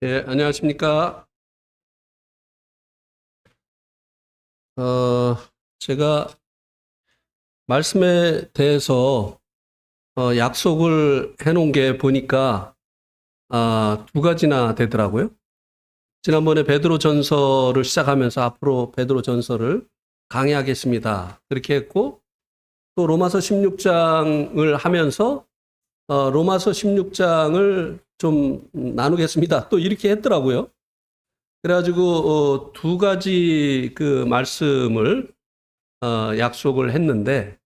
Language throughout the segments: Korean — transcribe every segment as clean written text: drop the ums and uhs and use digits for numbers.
예, 안녕하십니까. 제가 말씀에 대해서 약속을 해놓은 게 보니까 두 가지나 되더라고요. 지난번에 베드로 전서를 시작하면서 앞으로 베드로 전서를 강의하겠습니다. 그렇게 했고, 또 로마서 16장을 하면서 로마서 16장을 좀 나누겠습니다. 또 이렇게 했더라고요. 그래가지고 두 가지 그 말씀을 약속을 했는데,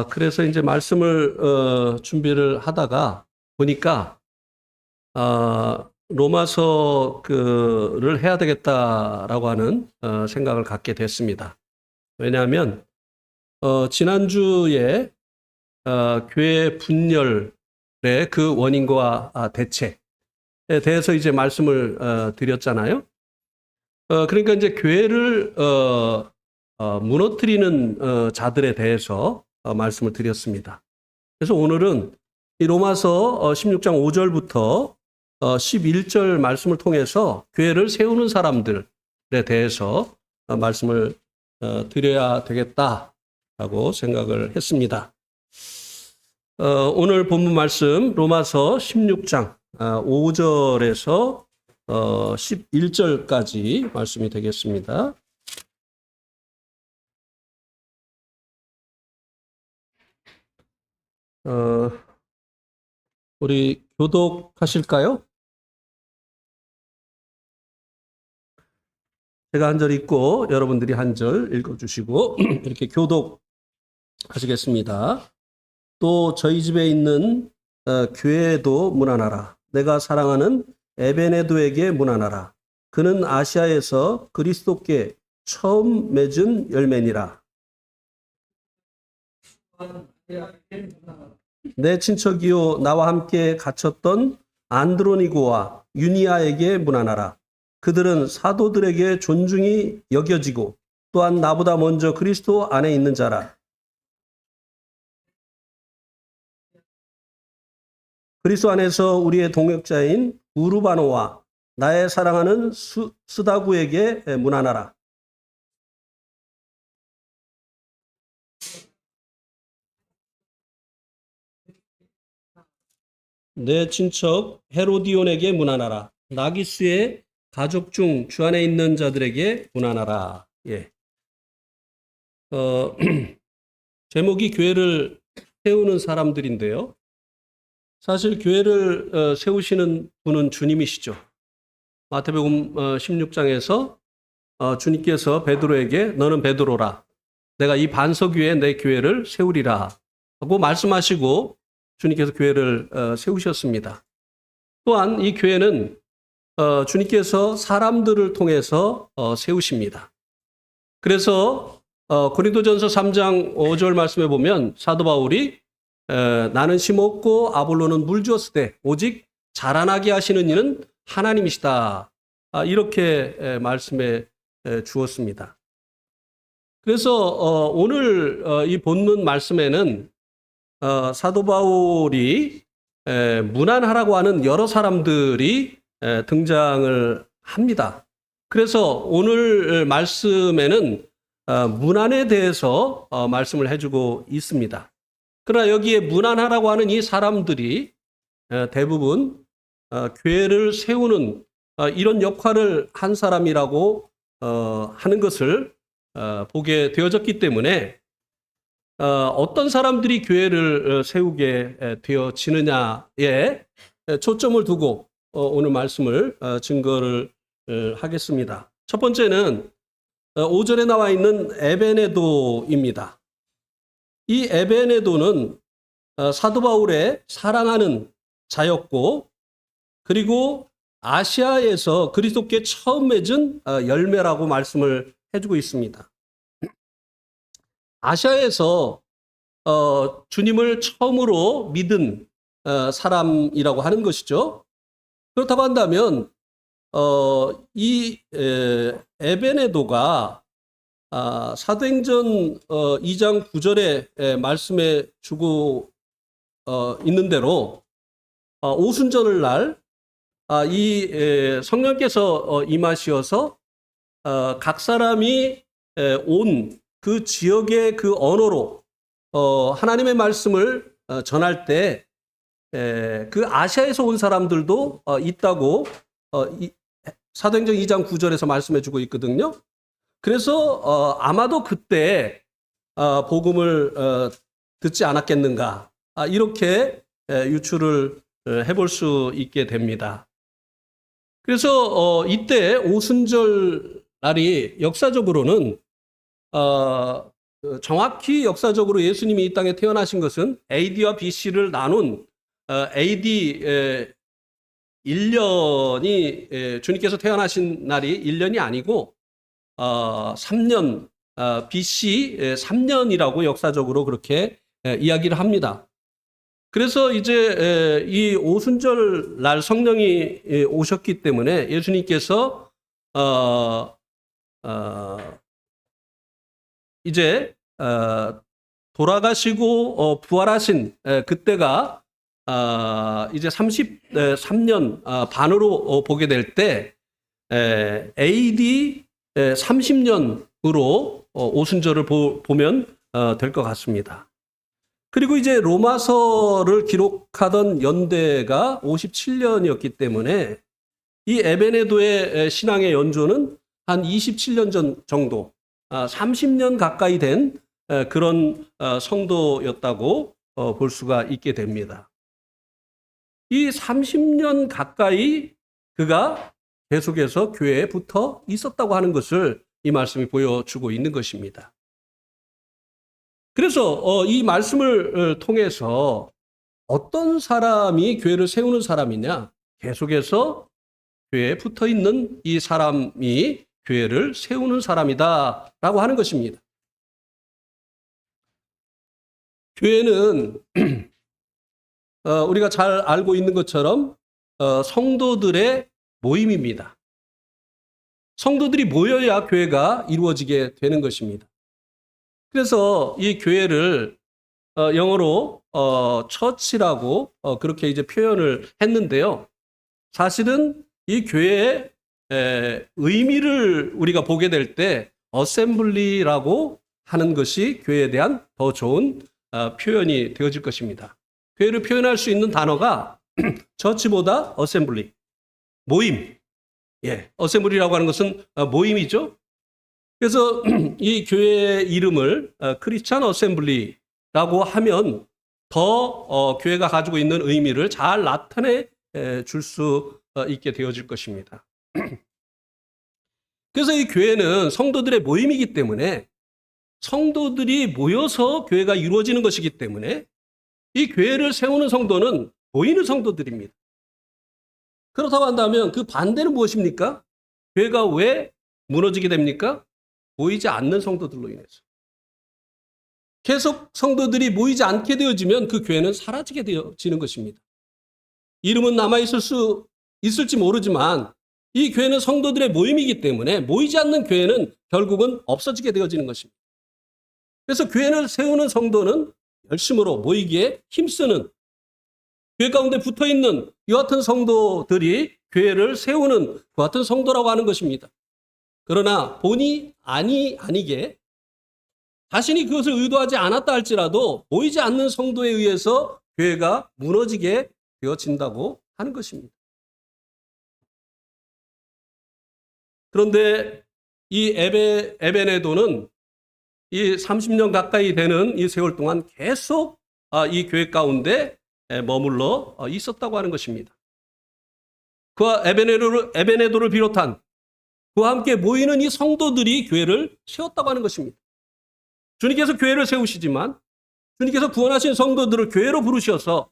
그래서 이제 말씀을 준비를 하다가 보니까 로마서 그를 해야 되겠다라고 하는 생각을 갖게 됐습니다. 왜냐하면 지난주에 교회 분열의 그 원인과 대책에 대해서 이제 말씀을 드렸잖아요. 그러니까 이제 교회를 무너뜨리는 자들에 대해서 말씀을 드렸습니다. 그래서 오늘은 이 로마서 16장 5절부터 11절 말씀을 통해서 교회를 세우는 사람들에 대해서 말씀을 드려야 되겠다라고 생각을 했습니다. 오늘 본문 말씀 로마서 16장 5절에서 11절까지 말씀이 되겠습니다. 우리 교독하실까요? 제가 한 절 읽고 여러분들이 한 절 읽어주시고 이렇게 교독하시겠습니다. 또 저희 집에 있는 교회에도 문안하라. 내가 사랑하는 에베네도에게 문안하라. 그는 아시아에서 그리스도께 처음 맺은 열매니라. 내 친척이요 나와 함께 갇혔던 안드로니고와 유니아에게 문안하라. 그들은 사도들에게 존중이 여겨지고 또한 나보다 먼저 그리스도 안에 있는 자라. 그리스도 안에서 우리의 동역자인 우르바노와 나의 사랑하는 스다구에게 문안하라. 내 친척 헤로디온에게 문안하라. 나기스의 가족 중 주 안에 있는 자들에게 문안하라. 예. 제목이 교회를 세우는 사람들인데요. 사실 교회를 세우시는 분은 주님이시죠. 마태복음 16장에서 주님께서 베드로에게 너는 베드로라. 내가 이 반석 위에 내 교회를 세우리라 하고 말씀하시고 주님께서 교회를 세우셨습니다. 또한 이 교회는 주님께서 사람들을 통해서 세우십니다. 그래서 고린도전서 3장 5절 말씀에 보면 사도 바울이 나는 심었고 아볼로는 물 주었으되 오직 자라나게 하시는 이는 하나님이시다. 이렇게 말씀해 주었습니다. 그래서 오늘 이 본문 말씀에는 사도 바울이 문안하라고 하는 여러 사람들이 등장을 합니다. 그래서 오늘 말씀에는 문안에 대해서 말씀을 해주고 있습니다. 그러나 여기에 문안하라고 하는 이 사람들이 대부분 교회를 세우는 이런 역할을 한 사람이라고 하는 것을 보게 되어졌기 때문에 어떤 사람들이 교회를 세우게 되어지느냐에 초점을 두고 오늘 말씀을 증거를 하겠습니다. 첫 번째는 5절에 나와 있는 에베네도입니다. 이 에베네도는 사도 바울의 사랑하는 자였고 그리고 아시아에서 그리스도께 처음 맺은 열매라고 말씀을 해주고 있습니다. 아시아에서 주님을 처음으로 믿은 사람이라고 하는 것이죠. 그렇다고 한다면 이 에베네도가 사도행전 2장 9절에 말씀해 주고 있는 대로 오순절을 날 성령께서 임하시어서 각 사람이 온 그 지역의 그 언어로 하나님의 말씀을 전할 때 그 아시아에서 온 사람들도 있다고 사도행전 2장 9절에서 말씀해 주고 있거든요. 그래서 아마도 그때 복음을 듣지 않았겠는가, 이렇게 유추를 해볼 수 있게 됩니다. 그래서 이때 오순절 날이 역사적으로는 정확히 역사적으로 예수님이 이 땅에 태어나신 것은 AD와 BC를 나눈 AD 1년이 주님께서 태어나신 날이 1년이 아니고 3년 BC 3년이라고 역사적으로 그렇게 이야기를 합니다. 그래서 이제 이 오순절 날 성령이 오셨기 때문에 예수님께서 이제 돌아가시고 부활하신 그때가 이제 33년 반으로 보게 될 때 AD 30년으로 오순절을 보면 될 것 같습니다. 그리고 이제 로마서를 기록하던 연대가 57년이었기 때문에 이 에베네도의 신앙의 연조는 한 27년 전 정도, 30년 가까이 된 그런 성도였다고 볼 수가 있게 됩니다. 이 30년 가까이 그가 계속해서 교회에 붙어 있었다고 하는 것을 이 말씀이 보여주고 있는 것입니다. 그래서 이 말씀을 통해서 어떤 사람이 교회를 세우는 사람이냐, 계속해서 교회에 붙어 있는 이 사람이 교회를 세우는 사람이다라고 하는 것입니다. 교회는 우리가 잘 알고 있는 것처럼 성도들의 모임입니다. 성도들이 모여야 교회가 이루어지게 되는 것입니다. 그래서 이 교회를 영어로 처치라고 그렇게 이제 표현을 했는데요. 사실은 이 교회의 의미를 우리가 보게 될 때 어셈블리라고 하는 것이 교회에 대한 더 좋은 표현이 되어질 것입니다. 교회를 표현할 수 있는 단어가 처치보다 어셈블리, 모임. 어셈블리라고 하는 것은 모임이죠. 그래서 이 교회의 이름을 크리스찬 어셈블리라고 하면 더 교회가 가지고 있는 의미를 잘 나타내 줄 수 있게 되어질 것입니다. 그래서 이 교회는 성도들의 모임이기 때문에 성도들이 모여서 교회가 이루어지는 것이기 때문에 이 교회를 세우는 성도는 모이는 성도들입니다. 그렇다고 한다면 그 반대는 무엇입니까? 교회가 왜 무너지게 됩니까? 모이지 않는 성도들로 인해서. 계속 성도들이 모이지 않게 되어지면 그 교회는 사라지게 되어지는 것입니다. 이름은 있을지 모르지만 이 교회는 성도들의 모임이기 때문에 모이지 않는 교회는 결국은 없어지게 되어지는 것입니다. 그래서 교회를 세우는 성도는 열심으로 모이기에 힘쓰는, 교회 가운데 붙어있는 이 같은 성도들이 교회를 세우는 그 같은 성도라고 하는 것입니다. 그러나 본의 아니게 자신이 그것을 의도하지 않았다 할지라도 모이지 않는 성도에 의해서 교회가 무너지게 되어진다고 하는 것입니다. 그런데 이 에베네도는 이 30년 가까이 되는 이 세월 동안 계속 이 교회 가운데 머물러 있었다고 하는 것입니다. 그와 에베네도를 비롯한 그와 함께 모이는 이 성도들이 교회를 세웠다고 하는 것입니다. 주님께서 교회를 세우시지만 주님께서 구원하신 성도들을 교회로 부르셔서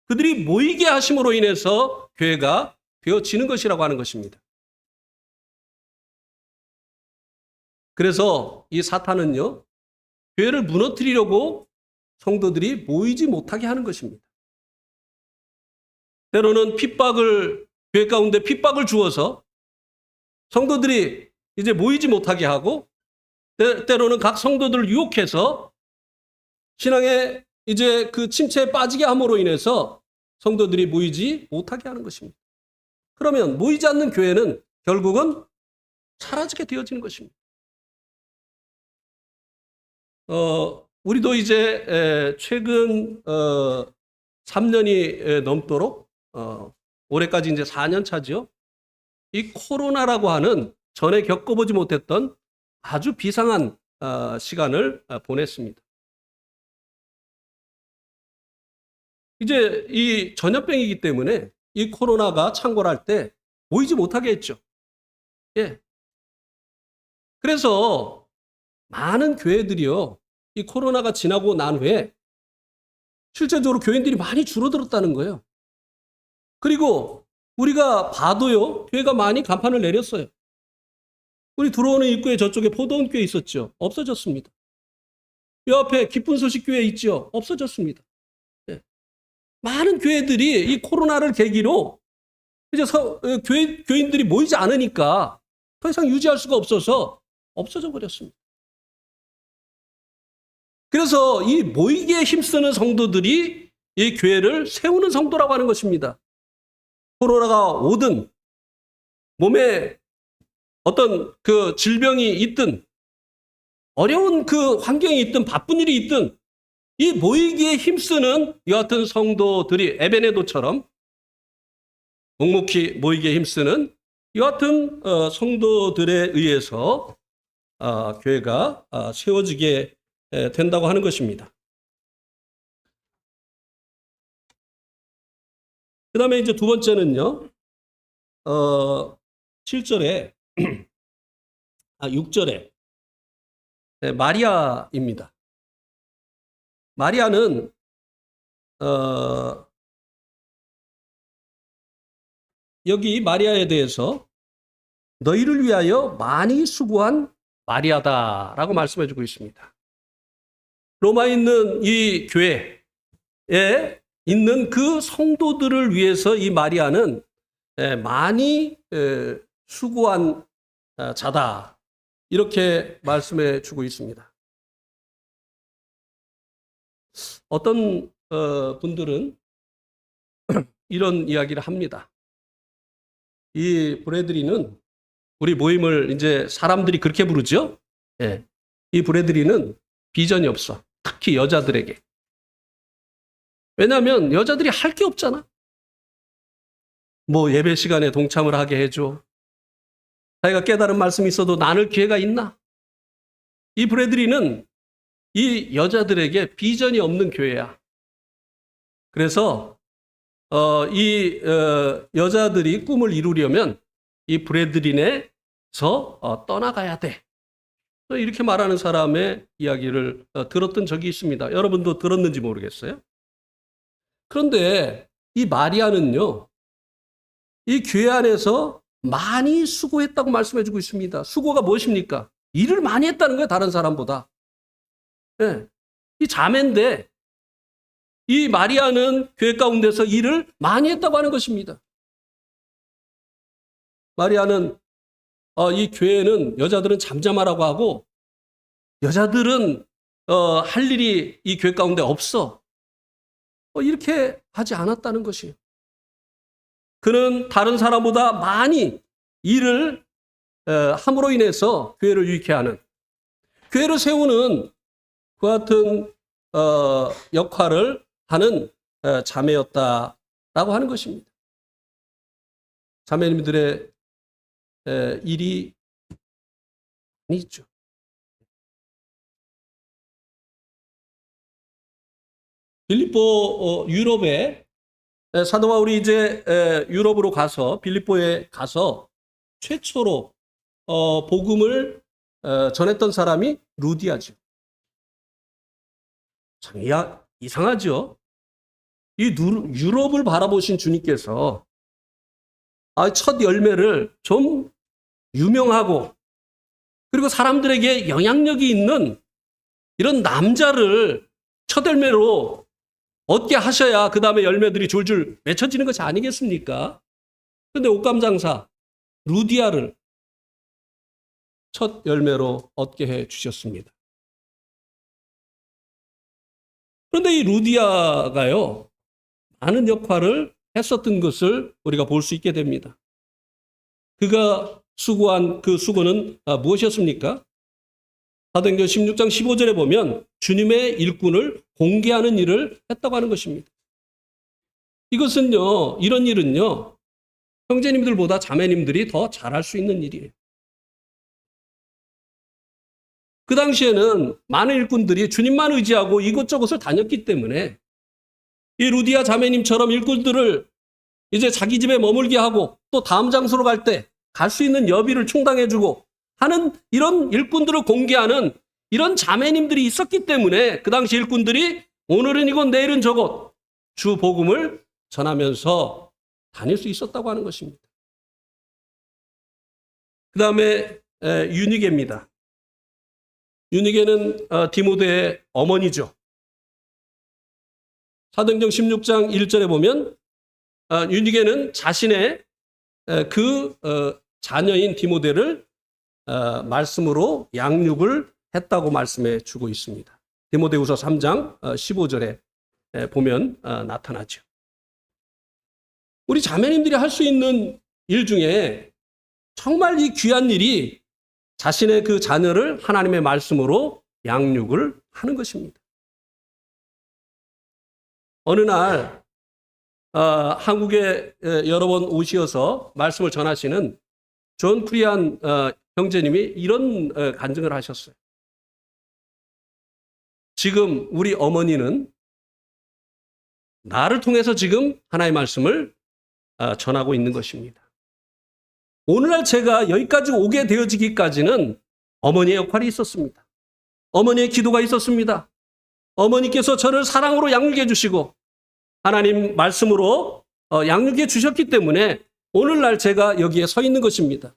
그들이 모이게 하심으로 인해서 교회가 되어지는 것이라고 하는 것입니다. 그래서 이 사탄은요, 교회를 무너뜨리려고 성도들이 모이지 못하게 하는 것입니다. 때로는 교회 가운데 핍박을 주어서 성도들이 이제 모이지 못하게 하고, 때로는 각 성도들을 유혹해서 신앙의 이제 그 침체에 빠지게 함으로 인해서 성도들이 모이지 못하게 하는 것입니다. 그러면 모이지 않는 교회는 결국은 사라지게 되어지는 것입니다. 우리도 이제 최근 3년이 넘도록 올해까지 이제 4년 차죠. 이 코로나라고 하는 전에 겪어보지 못했던 아주 비상한 시간을 보냈습니다. 이제 이 전염병이기 때문에 이 코로나가 창궐할 때 모이지 못하게 했죠. 예. 그래서 많은 교회들이요, 이 코로나가 지나고 난 후에 실제적으로 교인들이 많이 줄어들었다는 거예요. 그리고 우리가 봐도요, 교회가 많이 간판을 내렸어요. 우리 들어오는 입구에 저쪽에 포도원 교회 있었죠. 없어졌습니다. 이 앞에 기쁜 소식 교회 있죠. 없어졌습니다. 네. 많은 교회들이 이 코로나를 계기로 이제 교인들이 모이지 않으니까 더 이상 유지할 수가 없어서 없어져 버렸습니다. 그래서 이 모이기에 힘쓰는 성도들이 이 교회를 세우는 성도라고 하는 것입니다. 코로나가 오든 몸에 어떤 그 질병이 있든 어려운 그 환경이 있든 바쁜 일이 있든 이 모이기에 힘쓰는 이 같은 성도들이 에베네도처럼 묵묵히 모이기에 힘쓰는 이 같은 성도들에 의해서 교회가 세워지게 된다고 하는 것입니다. 그 다음에 이제 두 번째는요, 7절에, 6절에, 마리아입니다. 마리아는, 여기 마리아에 대해서 너희를 위하여 많이 수고한 마리아다라고 말씀해 주고 있습니다. 로마에 있는 이 교회에 있는 그 성도들을 위해서 이 마리아는 많이 수고한 자다. 이렇게 말씀해 주고 있습니다. 어떤 분들은 이런 이야기를 합니다. 이 브래드리는 우리 모임을 이제 사람들이 그렇게 부르죠? 예. 이 브래드리는 비전이 없어. 특히 여자들에게. 왜냐하면 여자들이 할 게 없잖아. 뭐 예배 시간에 동참을 하게 해줘. 자기가 깨달은 말씀이 있어도 나눌 기회가 있나? 이 브래드리는 이 여자들에게 비전이 없는 교회야. 그래서 이 여자들이 꿈을 이루려면 이 브래드린에서 떠나가야 돼. 이렇게 말하는 사람의 이야기를 들었던 적이 있습니다. 여러분도 들었는지 모르겠어요. 그런데 이 마리아는요, 이 교회 안에서 많이 수고했다고 말씀해 주고 있습니다. 수고가 무엇입니까? 일을 많이 했다는 거예요, 다른 사람보다. 네. 이 자매인데 이 마리아는 교회 가운데서 일을 많이 했다고 하는 것입니다. 마리아는 이 교회는 여자들은 잠잠하라고 하고 여자들은 할 일이 이 교회 가운데 없어. 이렇게 하지 않았다는 것이에요. 그는 다른 사람보다 많이 일을 함으로 인해서 교회를 유익해 하는, 교회를 세우는 그 같은 역할을 하는 자매였다라고 하는 것입니다. 자매님들의 일이 많이 있죠. 빌립보 유럽에 사도 바울이 이제 유럽으로 가서 빌립보에 가서 최초로 복음을 전했던 사람이 루디아죠. 참 이상하죠. 이 유럽을 바라보신 주님께서 첫 열매를 좀 유명하고 그리고 사람들에게 영향력이 있는 이런 남자를 첫 열매로 얻게 하셔야 그 다음에 열매들이 줄줄 맺혀지는 것이 아니겠습니까? 그런데 옷감장사 루디아를 첫 열매로 얻게 해 주셨습니다. 그런데 이 루디아가요, 많은 역할을 했었던 것을 우리가 볼 수 있게 됩니다. 그가 수고한 그 수고는 무엇이었습니까? 사도행전 16장 15절에 보면 주님의 일꾼을 공개하는 일을 했다고 하는 것입니다. 이것은요, 이런 일은요, 형제님들보다 자매님들이 더 잘할 수 있는 일이에요. 그 당시에는 많은 일꾼들이 주님만 의지하고 이곳저곳을 다녔기 때문에 이 루디아 자매님처럼 일꾼들을 이제 자기 집에 머물게 하고 또 다음 장소로 갈 때 갈 수 있는 여비를 충당해주고 하는 이런 일꾼들을 공개하는 이런 자매님들이 있었기 때문에 그 당시 일꾼들이 오늘은 이곳 내일은 저곳 주 복음을 전하면서 다닐 수 있었다고 하는 것입니다. 그 다음에 유니게입니다. 유니게는 디모데의 어머니죠. 사도행전 16장 1절에 보면 유니게는 자신의 그 자녀인 디모데를 말씀으로 양육을 했다고 말씀해 주고 있습니다. 디모데후서 3장 15절에 보면 나타나죠. 우리 자매님들이 할 수 있는 일 중에 정말 이 귀한 일이 자신의 그 자녀를 하나님의 말씀으로 양육을 하는 것입니다. 어느 날 한국에 여러 번 오시어서 말씀을 전하시는 존 프리안 형제님이 이런 간증을 하셨어요. 지금 우리 어머니는 나를 통해서 지금 하나님의 말씀을 전하고 있는 것입니다. 오늘날 제가 여기까지 오게 되어지기까지는 어머니의 역할이 있었습니다. 어머니의 기도가 있었습니다. 어머니께서 저를 사랑으로 양육해 주시고 하나님 말씀으로 양육해 주셨기 때문에 오늘날 제가 여기에 서 있는 것입니다.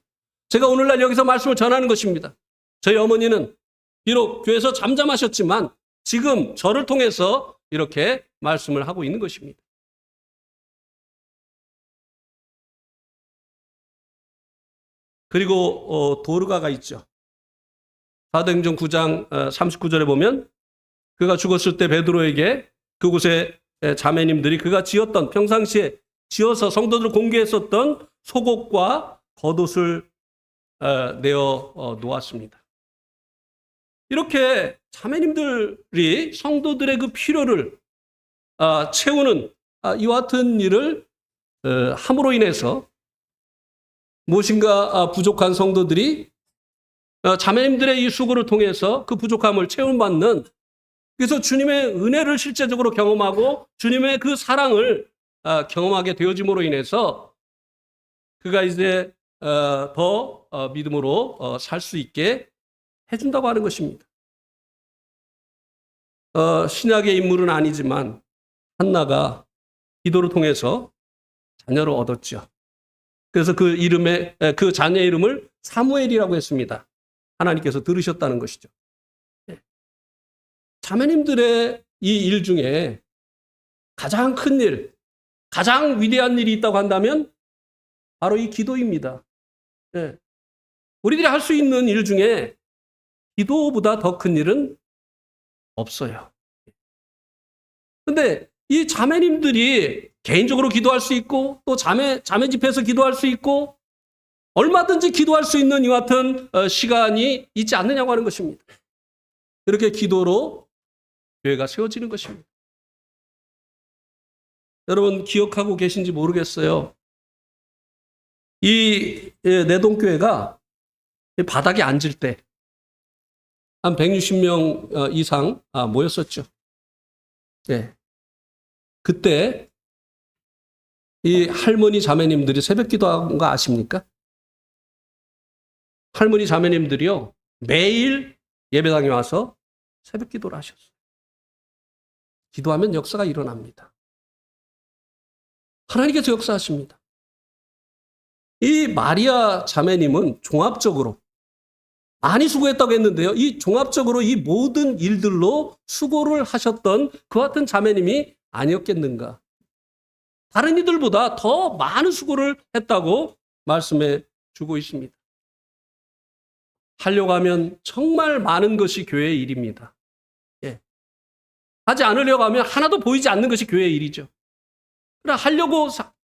제가 오늘날 여기서 말씀을 전하는 것입니다. 저희 어머니는 비록 교회에서 잠잠하셨지만 지금 저를 통해서 이렇게 말씀을 하고 있는 것입니다. 그리고 도르가가 있죠. 사도행전 9장 39절에 보면 그가 죽었을 때 베드로에게 그곳에 자매님들이 그가 지었던 평상시에 지어서 성도들 공개했었던 속옷과 겉옷을 내어 놓았습니다. 이렇게 자매님들이 성도들의 그 필요를 채우는 이와 같은 일을 함으로 인해서 무엇인가 부족한 성도들이 자매님들의 이 수고를 통해서 그 부족함을 채움받는, 그래서 주님의 은혜를 실제적으로 경험하고 주님의 그 사랑을 경험하게 되어짐으로 인해서 그가 이제 더 믿음으로 살 수 있게 해준다고 하는 것입니다. 신약의 인물은 아니지만 한나가 기도를 통해서 자녀를 얻었죠. 그래서 그 자녀의 이름을 사무엘이라고 했습니다. 하나님께서 들으셨다는 것이죠. 자매님들의 이 일 중에 가장 큰 일, 가장 위대한 일이 있다고 한다면 바로 이 기도입니다. 우리들이 할 수 있는 일 중에 기도보다 더 큰 일은 없어요. 그런데 이 자매님들이 개인적으로 기도할 수 있고 또 자매 집회에서 기도할 수 있고 얼마든지 기도할 수 있는 이와 같은 시간이 있지 않느냐고 하는 것입니다. 그렇게 기도로 교회가 세워지는 것입니다. 여러분 기억하고 계신지 모르겠어요. 이 내동교회가 바닥에 앉을 때 한 160명 이상 모였었죠. 그때 이 할머니 자매님들이 새벽 기도한 거 아십니까? 할머니 자매님들이요 매일 예배당에 와서 새벽 기도를 하셨어요. 기도하면 역사가 일어납니다. 하나님께서 역사하십니다. 이 마리아 자매님은 종합적으로 많이 수고했다고 했는데요. 이 종합적으로 이 모든 일들로 수고를 하셨던 그와 같은 자매님이 아니었겠는가. 다른 이들보다 더 많은 수고를 했다고 말씀해 주고 있습니다. 하려고 하면 정말 많은 것이 교회의 일입니다. 하지 않으려고 하면 하나도 보이지 않는 것이 교회의 일이죠. 그러나 하려고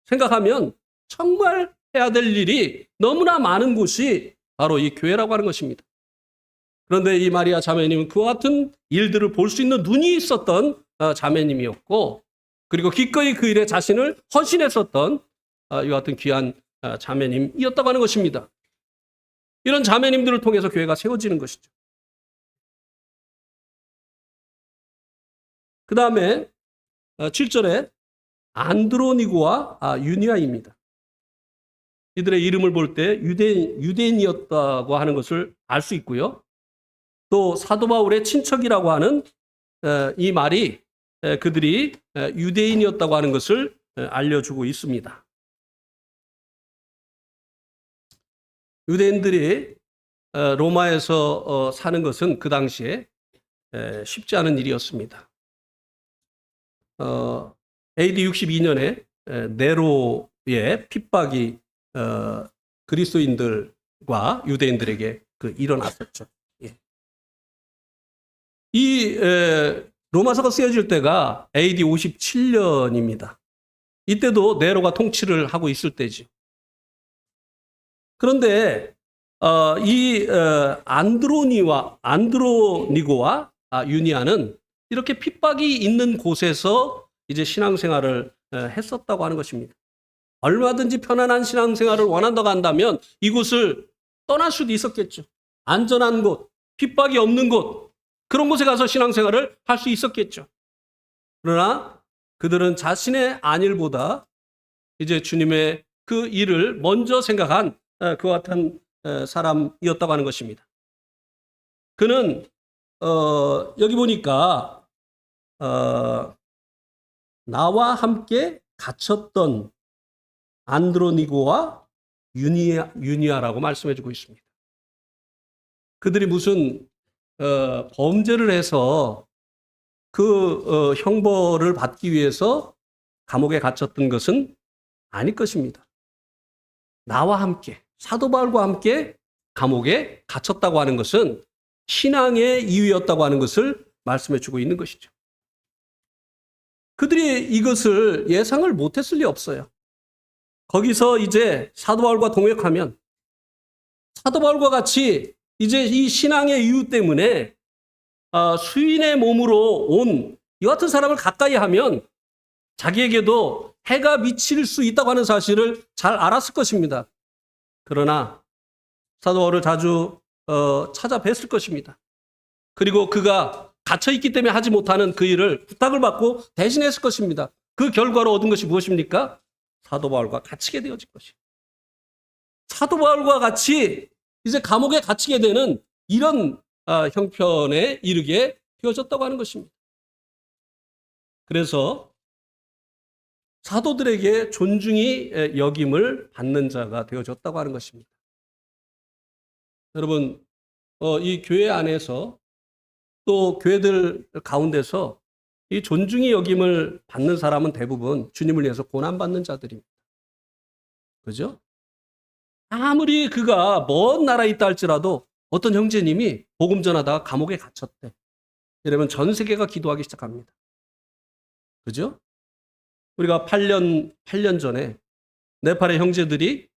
생각하면 정말 해야 될 일이 너무나 많은 곳이 바로 이 교회라고 하는 것입니다. 그런데 이 마리아 자매님은 그와 같은 일들을 볼 수 있는 눈이 있었던 자매님이었고, 그리고 기꺼이 그 일에 자신을 헌신했었던 이와 같은 귀한 자매님이었다고 하는 것입니다. 이런 자매님들을 통해서 교회가 세워지는 것이죠. 그 다음에 7절에 안드로니고와 유니아입니다. 이들의 이름을 볼 때 유대인이었다고 하는 것을 알 수 있고요. 또 사도 바울의 친척이라고 하는 이 말이 그들이 유대인이었다고 하는 것을 알려주고 있습니다. 유대인들이 로마에서 사는 것은 그 당시에 쉽지 않은 일이었습니다. AD 62년에 네로의 핍박이 그리스도인들과 유대인들에게 일어났었죠. 예. 이 로마서가 쓰여질 때가 AD 57년입니다. 이때도 네로가 통치를 하고 있을 때죠. 그런데 이 안드로니고와 유니아는 이렇게 핍박이 있는 곳에서 이제 신앙생활을 했었다고 하는 것입니다. 얼마든지 편안한 신앙생활을 원한다고 한다면 이곳을 떠날 수도 있었겠죠. 안전한 곳, 핍박이 없는 곳, 그런 곳에 가서 신앙생활을 할 수 있었겠죠. 그러나 그들은 자신의 안일보다 이제 주님의 그 일을 먼저 생각한 그와 같은 사람이었다고 하는 것입니다. 그는 여기 보니까 나와 함께 갇혔던 안드로니고와 유니아라고 말씀해주고 있습니다. 그들이 무슨 범죄를 해서 그 형벌을 받기 위해서 감옥에 갇혔던 것은 아닐 것입니다. 나와 함께, 사도 바울과 함께 감옥에 갇혔다고 하는 것은 신앙의 이유였다고 하는 것을 말씀해주고 있는 것이죠. 그들이 이것을 예상을 못했을 리 없어요. 거기서 이제 사도 바울과 동역하면 사도 바울과 같이 이제 이 신앙의 이유 때문에 수인의 몸으로 온 이 같은 사람을 가까이 하면 자기에게도 해가 미칠 수 있다고 하는 사실을 잘 알았을 것입니다. 그러나 사도 바울을 자주 찾아뵀을 것입니다. 그리고 그가 갇혀있기 때문에 하지 못하는 그 일을 부탁을 받고 대신했을 것입니다. 그 결과로 얻은 것이 무엇입니까? 사도 바울과 갇히게 되어진 것이에요. 사도 바울과 같이 이제 감옥에 갇히게 되는 이런 형편에 이르게 되어졌다고 하는 것입니다. 그래서 사도들에게 존중이 여김을 받는 자가 되어졌다고 하는 것입니다. 여러분, 이 교회 안에서 또 교회들 가운데서 이 존중이 여김을 받는 사람은 대부분 주님을 위해서 고난받는 자들입니다. 그죠? 아무리 그가 먼 나라에 있다 할지라도 어떤 형제님이 복음 전하다가 감옥에 갇혔대. 이러면 전 세계가 기도하기 시작합니다. 그죠? 우리가 8년 전에 네팔의 형제들이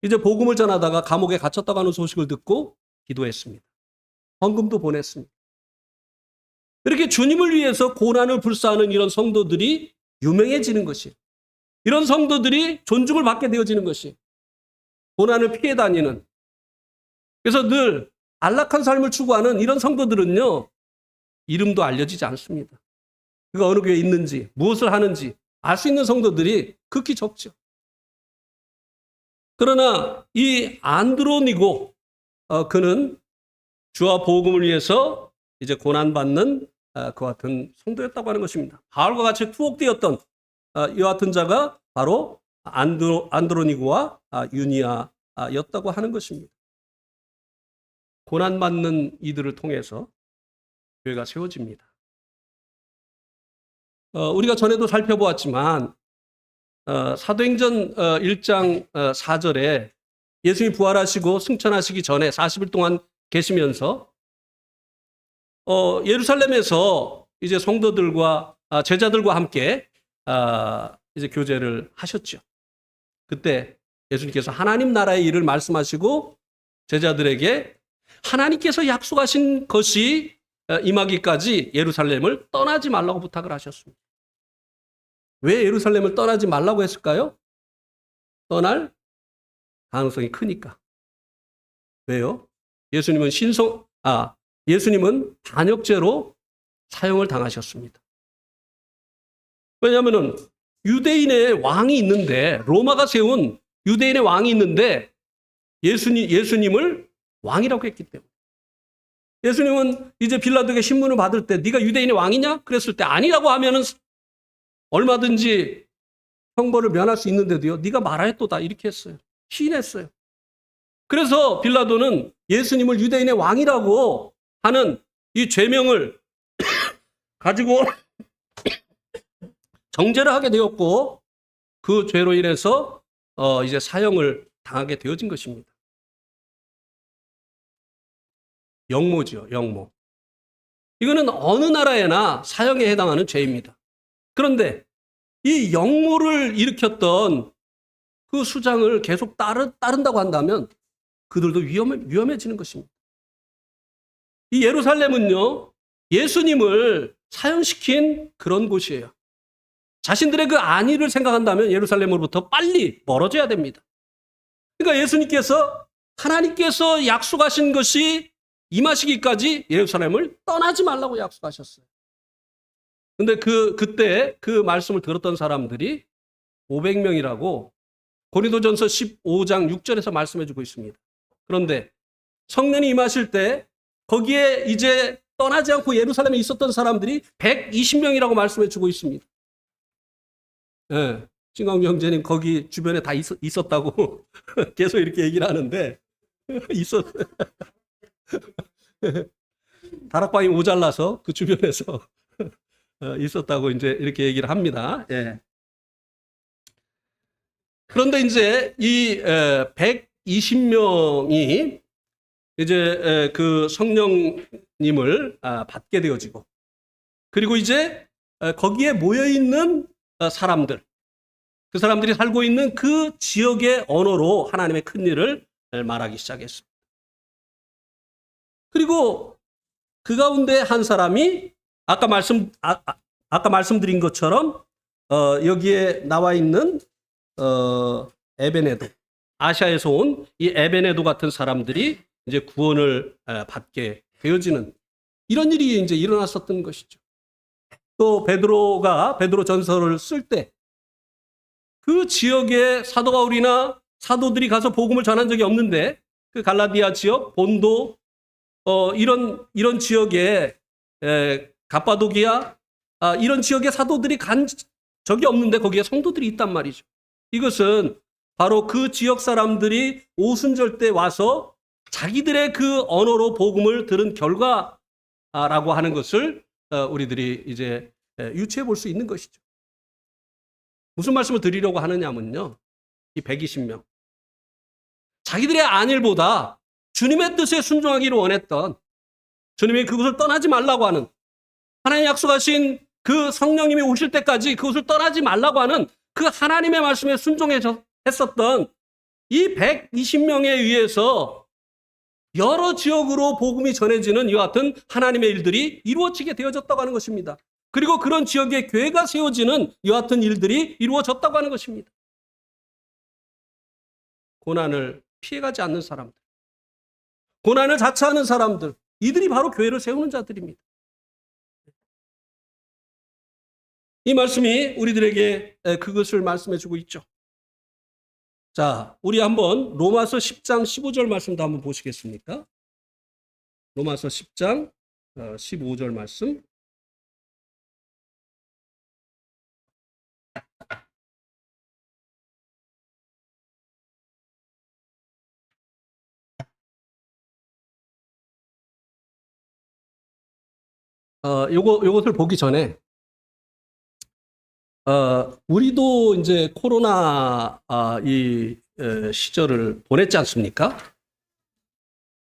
이제 복음을 전하다가 감옥에 갇혔다고 하는 소식을 듣고 기도했습니다. 헌금도 보냈습니다. 이렇게 주님을 위해서 고난을 불사하는 이런 성도들이 유명해지는 것이, 이런 성도들이 존중을 받게 되어지는 것이, 고난을 피해 다니는, 그래서 늘 안락한 삶을 추구하는 이런 성도들은요, 이름도 알려지지 않습니다. 그가 어느 교회에 있는지, 무엇을 하는지 알 수 있는 성도들이 극히 적죠. 그러나 이 안드로니고, 그는 주와 복음을 위해서 이제 고난받는 그 같은 성도였다고 하는 것입니다. 바울과 같이 투옥되었던 이와 같은 자가 바로 안드로니고와 유니아였다고 하는 것입니다. 고난받는 이들을 통해서 교회가 세워집니다. 우리가 전에도 살펴보았지만 사도행전 1장 4절에 예수님이 부활하시고 승천하시기 전에 40일 동안 계시면서 예루살렘에서 이제 성도들과 제자들과 함께 이제 교제를 하셨죠. 그때 예수님께서 하나님 나라의 일을 말씀하시고 제자들에게 하나님께서 약속하신 것이 임하기까지 예루살렘을 떠나지 말라고 부탁을 하셨습니다. 왜 예루살렘을 떠나지 말라고 했을까요? 떠날 가능성이 크니까. 왜요? 예수님은 반역죄로 사형을 당하셨습니다. 왜냐하면 유대인의 왕이 있는데, 로마가 세운 유대인의 왕이 있는데 예수님을 왕이라고 했기 때문에. 예수님은 이제 빌라도에게 신문을 받을 때 네가 유대인의 왕이냐? 그랬을 때 아니라고 하면은 얼마든지 형벌을 면할 수 있는데도요, 네가 말하였도다 이렇게 했어요. 시인했어요. 그래서 빌라도는 예수님을 유대인의 왕이라고 하는 이 죄명을 가지고 정죄를 하게 되었고, 그 죄로 인해서 이제 사형을 당하게 되어진 것입니다. 영모죠, 영모. 이거는 어느 나라에나 사형에 해당하는 죄입니다. 그런데 이 영모를 일으켰던 그 수장을 계속 따른다고 한다면 그들도 위험해지는 것입니다. 이 예루살렘은요, 예수님을 사형시킨 그런 곳이에요. 자신들의 그 안위를 생각한다면 예루살렘으로부터 빨리 멀어져야 됩니다. 그러니까 예수님께서 하나님께서 약속하신 것이 임하시기까지 예루살렘을 떠나지 말라고 약속하셨어요. 근데 그때 그 말씀을 들었던 사람들이 500명이라고 고린도전서 15장 6절에서 말씀해주고 있습니다. 그런데 성령이 임하실 때 거기에 이제 떠나지 않고 예루살렘에 있었던 사람들이 120명이라고 말씀해주고 있습니다. 네, 진광 형제님 거기 주변에 다 있었다고 계속 이렇게 얘기를 하는데 있었어요. 다락방이 모자라서 그 주변에서 있었다고 이제 이렇게 얘기를 합니다. 예. 그런데 이제 이 120명이 이제 그 성령님을 받게 되어지고, 그리고 이제 거기에 모여 있는 사람들, 그 사람들이 살고 있는 그 지역의 언어로 하나님의 큰 일을 말하기 시작했습니다. 그리고 그 가운데 한 사람이 아까 말씀드린 것처럼 여기에 나와 있는 에베네도, 아시아에서 온 이 에베네도 같은 사람들이 이제 구원을 받게 되어지는 이런 일이 이제 일어났었던 것이죠. 또 베드로 전서를 쓸 때 그 지역에 사도 바울이나 사도들이 가서 복음을 전한 적이 없는데, 그 갈라디아 지역, 본도, 이런 지역에 갑바도기아, 이런 지역에 사도들이 간 적이 없는데 거기에 성도들이 있단 말이죠. 이것은 바로 그 지역 사람들이 오순절 때 와서 자기들의 그 언어로 복음을 들은 결과라고 하는 것을 우리들이 이제 유추해 볼 수 있는 것이죠. 무슨 말씀을 드리려고 하느냐면요, 이 120명. 자기들의 안일보다 주님의 뜻에 순종하기를 원했던, 주님이 그곳을 떠나지 말라고 하는, 하나님 약속하신 그 성령님이 오실 때까지 그곳을 떠나지 말라고 하는 그 하나님의 말씀에 순종했었던 이 120명에 의해서 여러 지역으로 복음이 전해지는 이와 같은 하나님의 일들이 이루어지게 되어졌다고 하는 것입니다. 그리고 그런 지역에 교회가 세워지는 이와 같은 일들이 이루어졌다고 하는 것입니다. 고난을 피해가지 않는 사람들, 고난을 자처하는 사람들, 이들이 바로 교회를 세우는 자들입니다. 이 말씀이 우리들에게 그것을 말씀해주고 있죠. 자, 우리 한번 로마서 10장 15절 말씀도 한번 보시겠습니까? 로마서 10장 15절 말씀. 요것을 보기 전에 우리도 이제 코로나 이 시절을 보냈지 않습니까?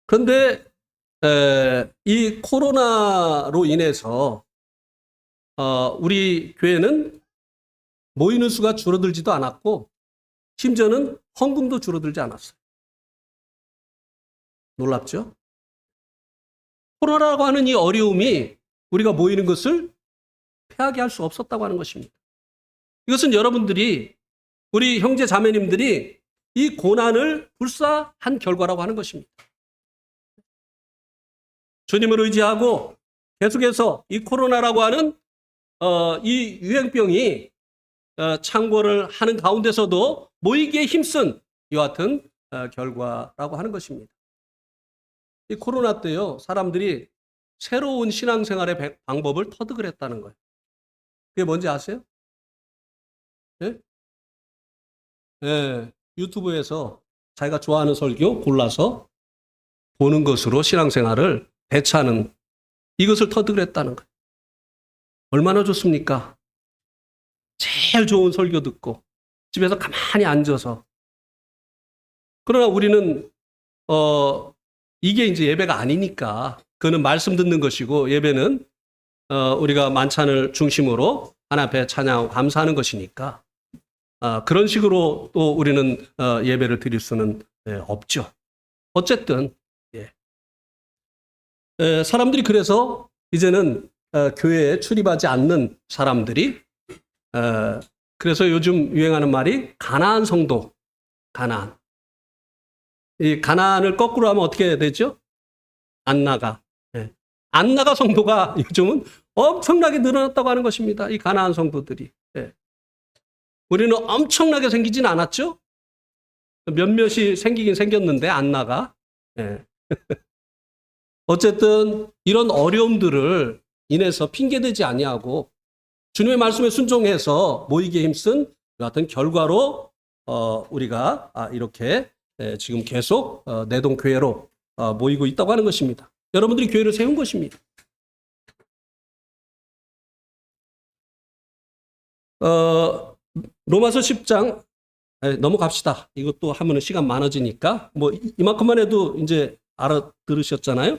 그런데 이 코로나로 인해서 우리 교회는 모이는 수가 줄어들지도 않았고, 심지어는 헌금도 줄어들지 않았어요. 놀랍죠? 코로나라고 하는 이 어려움이 우리가 모이는 것을 패하게 할 수 없었다고 하는 것입니다. 이것은 여러분들이, 우리 형제 자매님들이 이 고난을 불사한 결과라고 하는 것입니다. 주님을 의지하고 계속해서 이 코로나라고 하는 이 유행병이 창궐을 하는 가운데서도 모이기에 힘쓴 이와 같은 결과라고 하는 것입니다. 이 코로나 때요, 사람들이 새로운 신앙생활의 방법을 터득을 했다는 거예요. 그게 뭔지 아세요? 네? 네, 유튜브에서 자기가 좋아하는 설교 골라서 보는 것으로 신앙생활을 대처하는, 이것을 터득을 했다는 거예요. 얼마나 좋습니까? 제일 좋은 설교 듣고 집에서 가만히 앉아서. 그러나 우리는 이게 이제 예배가 아니니까, 그거는 말씀 듣는 것이고, 예배는 우리가 만찬을 중심으로 하나님 앞에 찬양하고 감사하는 것이니까 그런 식으로 또 우리는 예배를 드릴 수는 없죠. 어쨌든 사람들이 그래서 이제는 교회에 출입하지 않는 사람들이, 그래서 요즘 유행하는 말이 가나안 성도, 가나안. 이 가나안을 거꾸로 하면 어떻게 되죠? 안나가. 안나가 성도가 요즘은 엄청나게 늘어났다고 하는 것입니다. 이 가나안 성도들이. 우리는 엄청나게 생기진 않았죠? 몇몇이 생기긴 생겼는데, 안나가. 어쨌든 이런 어려움들을 인해서 핑계대지 아니하고 주님의 말씀에 순종해서 모이기에 힘쓴 같은 결과로 우리가 이렇게 지금 계속 내동교회로 모이고 있다고 하는 것입니다. 여러분들이 교회를 세운 것입니다. 로마서 10장 넘어갑시다. 이것도 하면 시간 많아지니까 뭐 이만큼만 해도 이제 알아들으셨잖아요.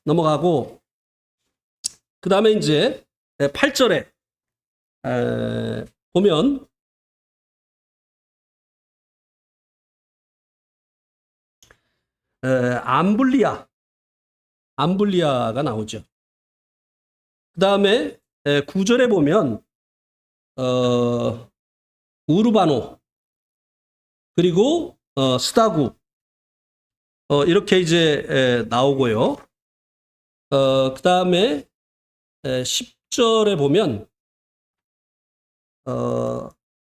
넘어가고, 그 다음에 이제 8절에 보면 암블리아가 나오죠. 그 다음에 9절에 보면 우르바노, 그리고 스다구, 이렇게 이제 나오고요. 그 다음에 10절에 보면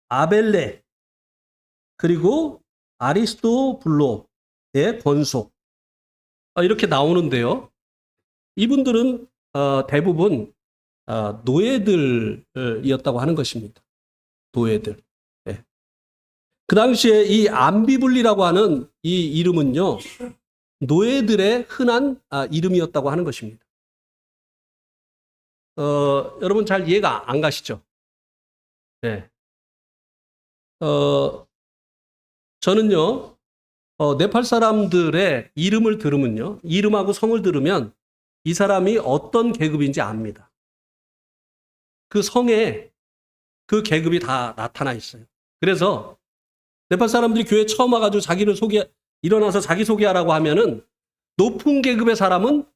아벨레, 그리고 아리스토블로의 권속, 이렇게 나오는데요. 이분들은 대부분 노예들이었다고 하는 것입니다. 노예들. 그 당시에 이 암비블리라고 하는 이 이름은요, 노예들의 흔한 이름이었다고 하는 것입니다. 여러분 잘 이해가 안 가시죠? 저는요, 네팔 사람들의 이름을 들으면요, 이름하고 성을 들으면 이 사람이 어떤 계급인지 압니다. 그 성에 그 계급이 다 나타나 있어요. 그래서 네팔 사람들이 교회 처음 와가지고 일어나서 자기 소개하라고 하면은 높은 계급의 사람은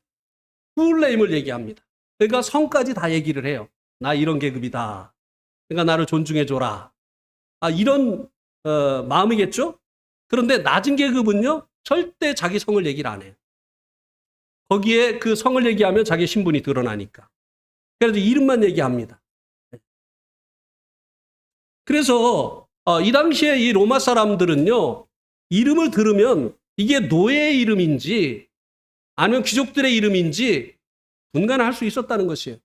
풀네임을 얘기합니다. 그러니까 성까지 다 얘기를 해요. 나 이런 계급이다. 그러니까 나를 존중해줘라. 이런 마음이겠죠? 그런데 낮은 계급은요, 절대 자기 성을 얘기를 안 해요. 거기에 그 성을 얘기하면 자기 신분이 드러나니까. 그래서 이름만 얘기합니다. 그래서 이 당시에 이 로마 사람들은요, 이름을 들으면 이게 노예의 이름인지 아니면 귀족들의 이름인지 분간을 할 수 있었다는 것이에요.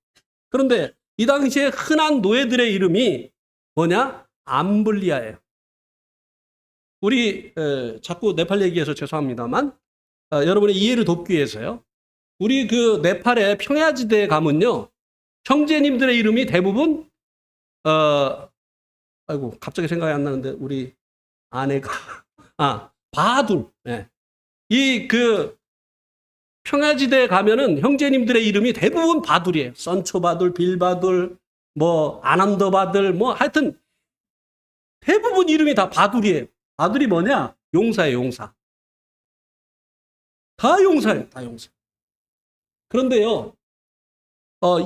그런데 이 당시에 흔한 노예들의 이름이 뭐냐? 암블리아예요. 우리 자꾸 네팔 얘기해서 죄송합니다만 여러분의 이해를 돕기 위해서요. 우리 그 네팔의 평야지대에 가면요, 형제님들의 이름이 대부분 아이고 갑자기 생각이 안 나는데 우리 아내가 바둘. 이 그 평야지대에 가면은 형제님들의 이름이 대부분 바둘이에요. 선초바둘, 빌바둘, 뭐 아난더바둘, 뭐 하여튼 대부분 신분 이름이 다 바둘이에요. 바둘이 뭐냐? 용사예요, 용사. 다 용사예요, 다 용사. 그런데요,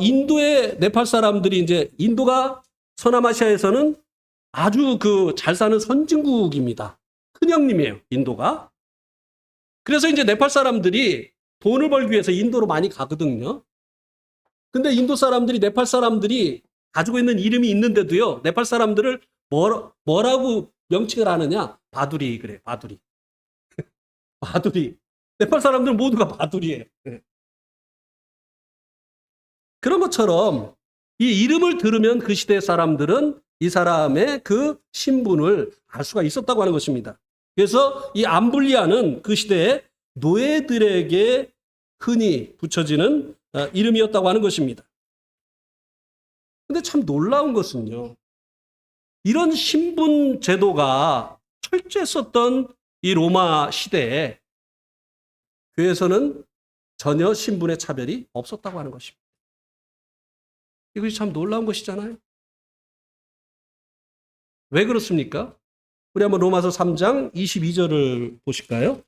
인도의 네팔 사람들이 이제 인도가 서남아시아에서는 아주 잘 사는 선진국입니다. 큰형님이에요, 인도가. 그래서 이제 네팔 사람들이 돈을 벌기 위해서 인도로 많이 가거든요. 근데 인도 사람들이 네팔 사람들이 가지고 있는 이름이 있는데도요, 네팔 사람들을 뭐라고 명칭을 하느냐? 바두리 그래, 바두리. 바두리. 네팔 사람들 모두가 바두리예요. 그런 것처럼 이 이름을 들으면 그 시대 사람들은 이 사람의 그 신분을 알 수가 있었다고 하는 것입니다. 그래서 이 암블리아는 그 시대의 노예들에게 흔히 붙여지는 이름이었다고 하는 것입니다. 근데 참 놀라운 것은요, 이런 신분 제도가 철저했었던 이 로마 시대에 교회에서는 전혀 신분의 차별이 없었다고 하는 것입니다. 이것이 참 놀라운 것이잖아요. 왜 그렇습니까? 우리 한번 로마서 3장 22절을 보실까요?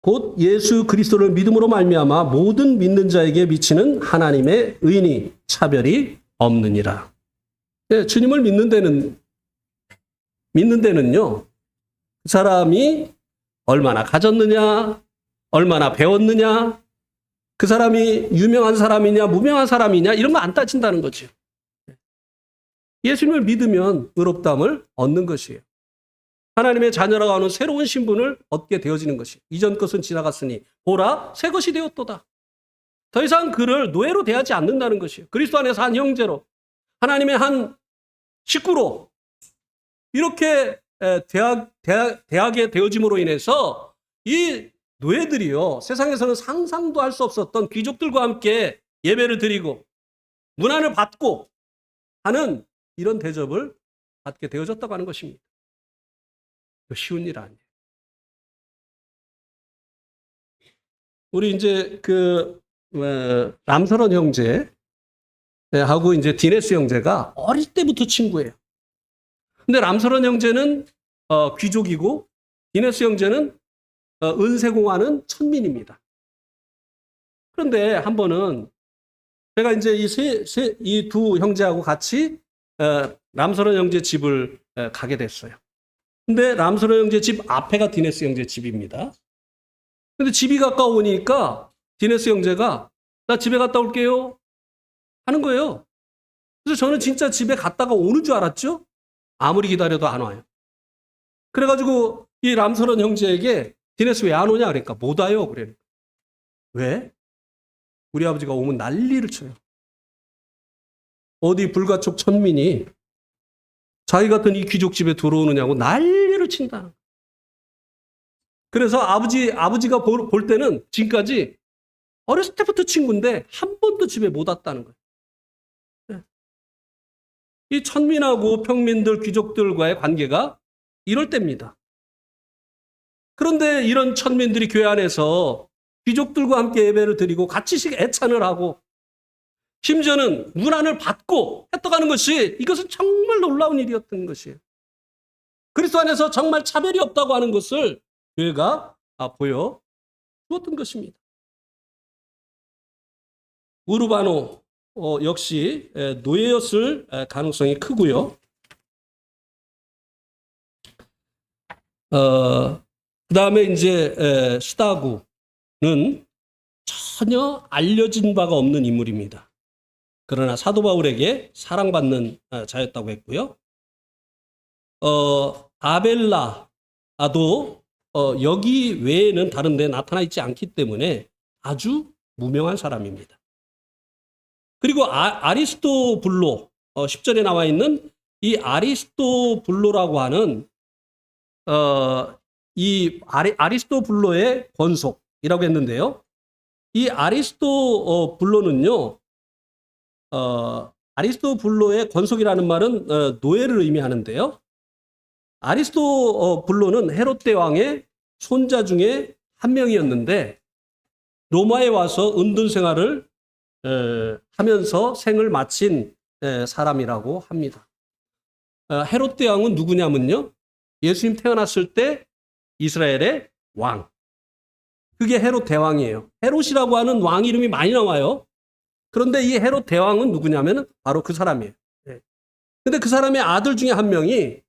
곧 예수 그리스도를 믿음으로 말미암아 모든 믿는 자에게 미치는 하나님의 의인이 차별이 없느니라. 네, 주님을 믿는 데는요, 그 사람이 얼마나 가졌느냐, 얼마나 배웠느냐, 그 사람이 유명한 사람이냐, 무명한 사람이냐, 이런 거 안 따진다는 거죠. 예수님을 믿으면 의롭다함을 얻는 것이에요. 하나님의 자녀라고 하는 새로운 신분을 얻게 되어지는 것이. 이전 것은 지나갔으니 보라 새 것이 되었도다. 더 이상 그를 노예로 대하지 않는다는 것이에요. 그리스도 안에서 한 형제로, 하나님의 한 식구로 이렇게 대하게 되어짐으로 인해서 이 노예들이요, 세상에서는 상상도 할 수 없었던 귀족들과 함께 예배를 드리고 문안을 받고 하는 이런 대접을 받게 되어졌다고 하는 것입니다. 쉬운 일 아니에요. 우리 이제 람서런 형제하고 이제 디네스 형제가 어릴 때부터 친구예요. 근데 람서런 형제는 귀족이고 디네스 형제는 은세공하는 천민입니다. 그런데 한 번은 제가 이제 이 두 형제하고 같이 람서런 형제 집을 가게 됐어요. 근데 람서런 형제 집 앞에가 디네스 형제 집입니다. 근데 집이 가까우니까 디네스 형제가 나 집에 갔다 올게요 하는 거예요. 그래서 저는 진짜 집에 갔다가 오는 줄 알았죠. 아무리 기다려도 안 와요. 그래가지고 이 람서런 형제에게 디네스 왜 안 오냐 그러니까 못 와요 그래. 왜? 우리 아버지가 오면 난리를 쳐요. 어디 불가촉 천민이 자기 같은 이 귀족집에 들어오느냐고 난리를 친다. 그래서 아버지가 볼 때는 지금까지 어렸을 때부터 친구인데 한 번도 집에 못 왔다는 거예요. 이 천민하고 평민들, 귀족들과의 관계가 이럴 때입니다. 그런데 이런 천민들이 교회 안에서 귀족들과 함께 예배를 드리고 같이 애찬을 하고 심지어는 문안을 받고 했다가는 것이 이것은 정말 놀라운 일이었던 것이에요. 그리스도 안에서 정말 차별이 없다고 하는 것을 교회가 보여주었던 것입니다. 우르바노 역시 노예였을 가능성이 크고요. 그 다음에 이제 스타구는 전혀 알려진 바가 없는 인물입니다. 그러나 사도 바울에게 사랑받는 자였다고 했고요. 아벨라도 여기 외에는 다른 데 나타나 있지 않기 때문에 아주 무명한 사람입니다. 그리고 아리스토블로 10절에 나와 있는 이 아리스토블로라고 하는 이 아리스토블로의 권속이라고 했는데요. 이 아리스토블로는요, 아리스토블로의 권속이라는 말은 노예를 의미하는데요. 아리스토블로는 헤롯 대왕의 손자 중에 한 명이었는데 로마에 와서 은둔 생활을 하면서 생을 마친 사람이라고 합니다. 헤롯 대왕은 누구냐면요. 예수님 태어났을 때 이스라엘의 왕. 그게 헤롯 대왕이에요. 헤롯이라고 하는 왕 이름이 많이 나와요. 그런데 이 헤롯 대왕은 누구냐면 바로 그 사람이에요. 근데 그 사람의 아들 중에 한 명이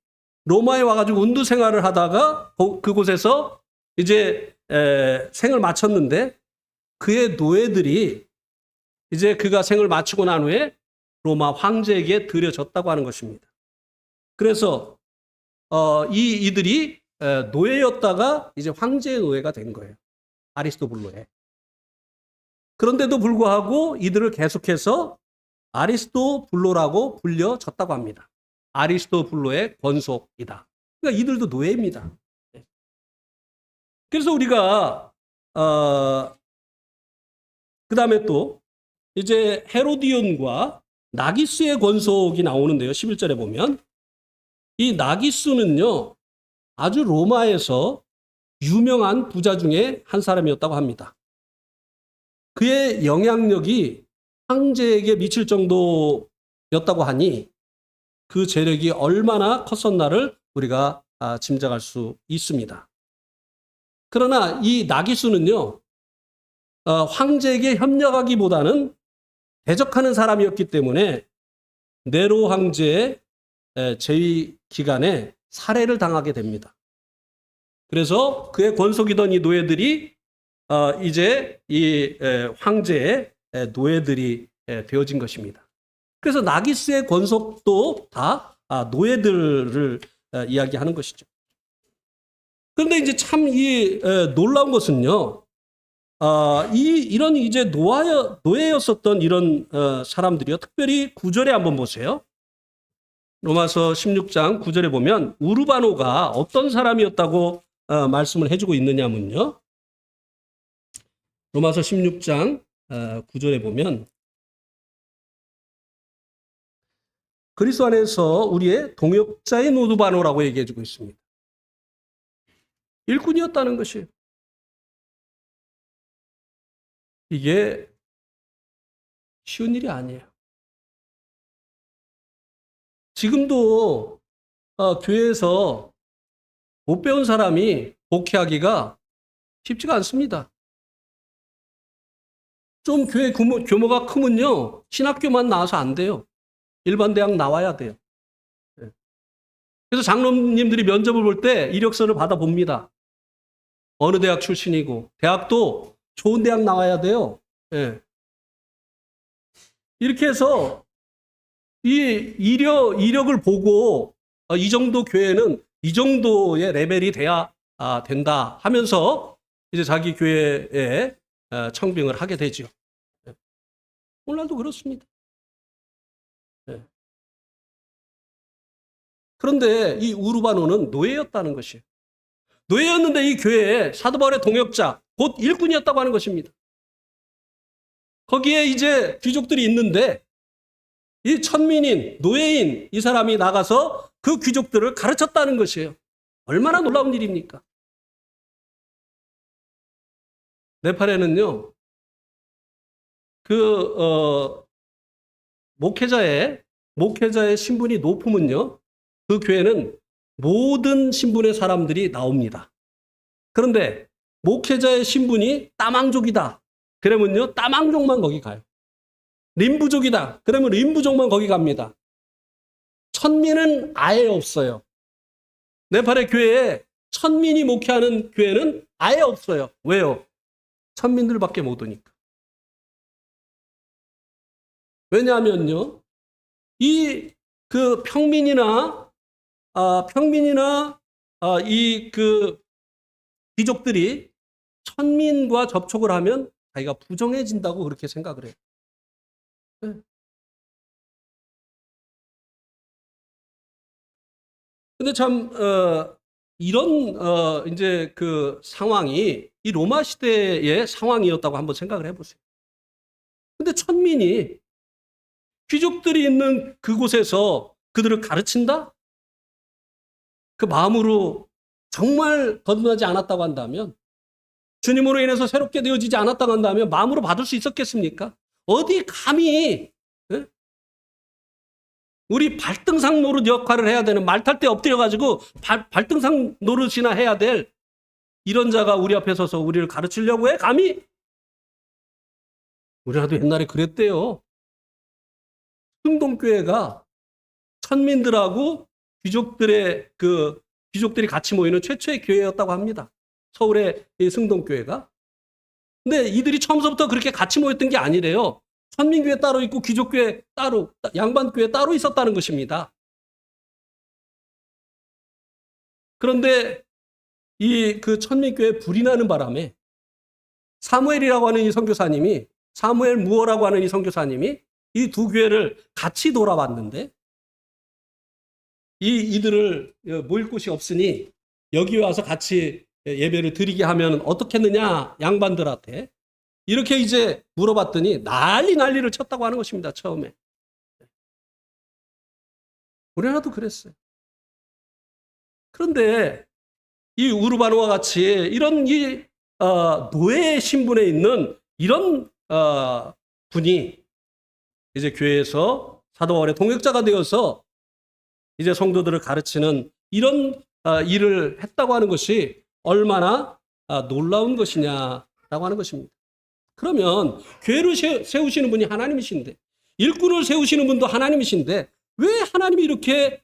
로마에 와가지고 은둔 생활을 하다가 그곳에서 이제 생을 마쳤는데 그의 노예들이 이제 그가 생을 마치고 난 후에 로마 황제에게 들여졌다고 하는 것입니다. 그래서 이들이 노예였다가 이제 황제의 노예가 된 거예요. 아리스토블로에. 그런데도 불구하고 이들을 계속해서 아리스토블로라고 불려졌다고 합니다. 아리스토블로의 권속이다. 그러니까 이들도 노예입니다. 그래서 우리가 그 다음에 또 이제 헤로디온과 나기스의 권속이 나오는데요. 11절에 보면 이 나기스는요 아주 로마에서 유명한 부자 중에 한 사람이었다고 합니다. 그의 영향력이 황제에게 미칠 정도였다고 하니 그 재력이 얼마나 컸었나를 우리가 짐작할 수 있습니다. 그러나 이 나기수는요 황제에게 협력하기보다는 대적하는 사람이었기 때문에 네로 황제의 재위 기간에 살해를 당하게 됩니다. 그래서 그의 권속이던 이 노예들이 이제 이 황제의 노예들이 되어진 것입니다. 그래서 나기스의 권속도 다 노예들을 이야기하는 것이죠. 그런데 이제 참 이 놀라운 것은요, 이런 이제 노예였었던 이런 사람들이요, 특별히 9절에 한번 보세요. 로마서 16장 9절에 보면 우르바노가 어떤 사람이었다고 말씀을 해주고 있느냐면요. 로마서 16장 9절에 보면 그리스도 안에서 우리의 동역자인 우르바노라고 얘기해주고 있습니다. 일꾼이었다는 것이에요. 이게 쉬운 일이 아니에요. 지금도 교회에서 못 배운 사람이 목회하기가 쉽지가 않습니다. 좀 교회 규모가 크면요 신학교만 나와서 안 돼요. 일반 대학 나와야 돼요. 그래서 장로님들이 면접을 볼 때 이력서를 받아봅니다. 어느 대학 출신이고 대학도 좋은 대학 나와야 돼요. 이렇게 해서 이 이력을 보고 이 정도 교회는 이 정도의 레벨이 돼야 된다 하면서 이제 자기 교회에 청빙을 하게 되죠. 오늘날도 그렇습니다. 그런데 이 우르바노는 노예였다는 것이에요. 노예였는데 이 교회에 사도 바울의 동역자, 곧 일꾼이었다고 하는 것입니다. 거기에 이제 귀족들이 있는데 이 천민인, 노예인 이 사람이 나가서 그 귀족들을 가르쳤다는 것이에요. 얼마나 놀라운 일입니까? 네팔에는요, 목회자의 신분이 높으면요, 그 교회는 모든 신분의 사람들이 나옵니다. 그런데 목회자의 신분이 따망족이다. 그러면요, 따망족만 거기 가요. 림부족이다. 그러면 림부족만 거기 갑니다. 천민은 아예 없어요. 네팔의 교회에 천민이 목회하는 교회는 아예 없어요. 왜요? 천민들밖에 못 오니까. 왜냐하면요, 평민이나 이 귀족들이 천민과 접촉을 하면 자기가 부정해진다고 그렇게 생각을 해요. 근데 참 이런 이제 그 상황이 이 로마 시대의 상황이었다고 한번 생각을 해보세요. 근데 천민이 귀족들이 있는 그곳에서 그들을 가르친다? 그 마음으로 정말 거듭나지 않았다고 한다면 주님으로 인해서 새롭게 되어지지 않았다고 한다면 마음으로 받을 수 있었겠습니까? 어디 감히 우리 발등상 노릇 역할을 해야 되는, 말 탈 때 엎드려가지고 발등상 노릇이나 해야 될 이런 자가 우리 앞에 서서 우리를 가르치려고 해? 감히? 우리나라도 옛날에 그랬대요. 흥동교회가 천민들하고 귀족들이 같이 모이는 최초의 교회였다고 합니다. 서울의 이 승동교회가. 근데 이들이 처음부터 그렇게 같이 모였던 게 아니래요. 천민교회 따로 있고 귀족교회 따로, 양반교회 따로 있었다는 것입니다. 그런데 그 천민교회 불이 나는 바람에 사무엘이라고 하는 이 선교사님이, 사무엘 무어라고 하는 이 선교사님이 이 두 교회를 같이 돌아봤는데 이들을 모일 곳이 없으니 여기 와서 같이 예배를 드리게 하면 어떻겠느냐, 양반들한테 이렇게 이제 물어봤더니 난리를 쳤다고 하는 것입니다. 처음에. 우리나라도 그랬어요. 그런데 이 우르바노와 같이 이런 노예 신분에 있는 이런 분이 이제 교회에서 사도 바울의 동역자가 되어서 이제 성도들을 가르치는 이런 일을 했다고 하는 것이 얼마나 놀라운 것이냐라고 하는 것입니다. 그러면 교회를 세우시는 분이 하나님이신데, 일꾼을 세우시는 분도 하나님이신데, 왜 하나님이 이렇게